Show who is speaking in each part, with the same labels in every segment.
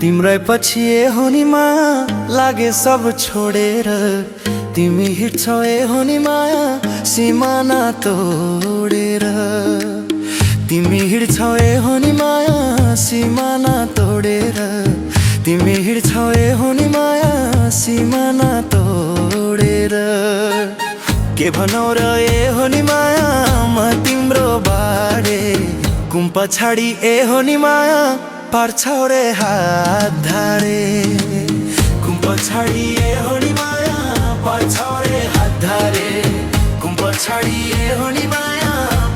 Speaker 1: तिम्रै पछि हो नि माया लागे सब छोडेर तिमी हिँड्छौ हो नि माया सिमाना तोडेर तिमी हिँड्छौ हो नि माया सिमाना तोडेर तिमी हिँड्छौ हो नि माया सिमाना तोडेर के भनौ र हो नि माया म तिम्रो बारे कुम पछाडी हो नि माया पार्छौ रे हात धारे कुम पछाडी हो नि माया पार्छौ रे हात धारे कुम पछाडी हो नि माया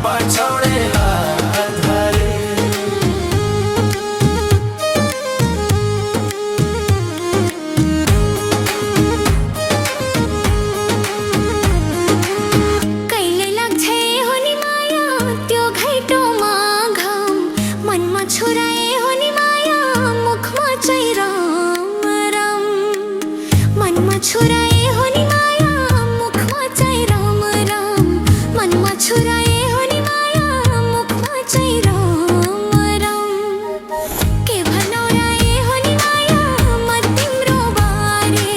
Speaker 1: पार्छौ रे हात धारे
Speaker 2: कहिले लाग्छे हो नि माया त्यो घैटोमा घाम मनमा छुराए हो नि माया मुखमा चाहिँ राम राम मनमा छुराए हो नि माया मुखमा चाहिँ राम राम मनमा छुराए हो नि माया मुखमा चाहिँ राम राम के भनौ र हो नि माया म तिम्रो बारे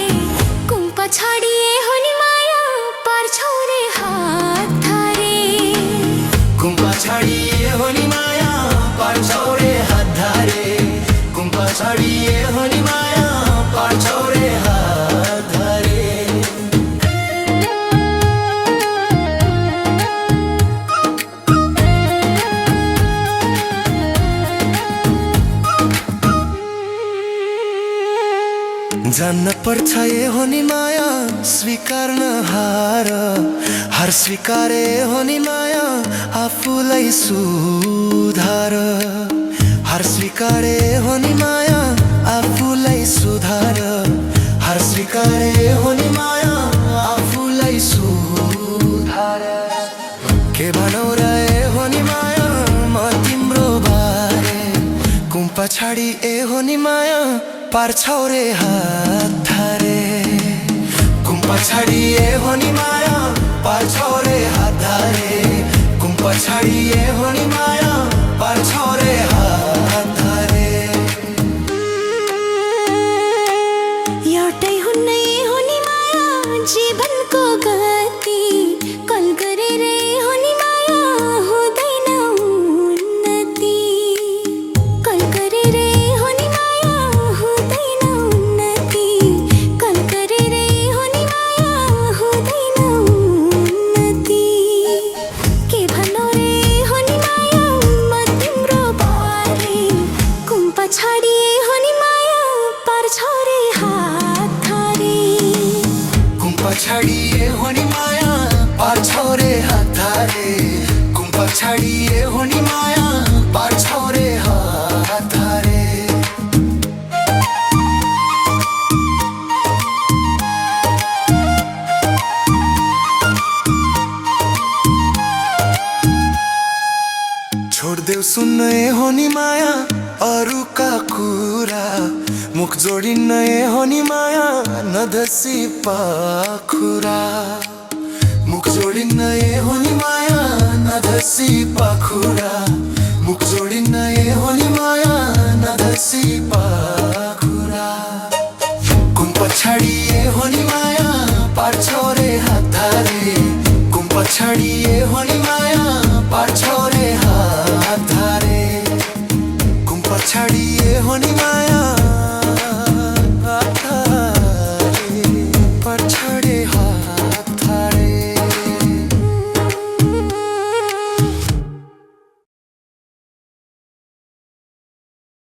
Speaker 2: कुम पछाडी हो नि माया पार्छौ रे हात धारे
Speaker 1: कुम पछाडी हो नि माया पार्छौ रे हात धारे कुम पछाडी हो नि माया पार्छौ रे हात धारे जान्न पर्छ हो नि माया स्वीकार्न हार स्वीकारे हो नि माया आफूलाई सुधार हार स्वीकारे हो नि माया आफूलाई सुधार हार स्वीकारे हो नि माया आफूलाई सुधार के भनौ र हो नि माया म तिम्रो बारे कुम पछाडी हो नि माया पार्छौ रे हात धारे कुम पछाडी हो नि माया पार्छौ रे हात धारे कुम पछाडी हो नि माया पार्छौ रे हात धारे
Speaker 2: एउटै हुनै हो नि माया जीवनको गति कल गरेर हो नि माया हुँदैन उन्नति कल गरेर हो नि माया हुँदैन उन्नति कल गरेर हो नि माया हुँदैन उन्नति के भनौ रे हो नि माया म तिम्रो बारे कुम पछाडी हो नि माया पार्छौ रे हात धारे
Speaker 1: कुम पछाडी हो नि माया पार्छौ रे हात धारे कुम पछाडी हो नि माया पार्छौ रे हात धारे छोड्देऊ सुन्न हो नि माया अरूका कुरा मुख जोडिन्न हो नि माया नधसी पाखुरा मुख जोडिन्न हो नि माया नधसी पाखुरा मुख जोडिन्न हो नि माया नधसी पाखुरा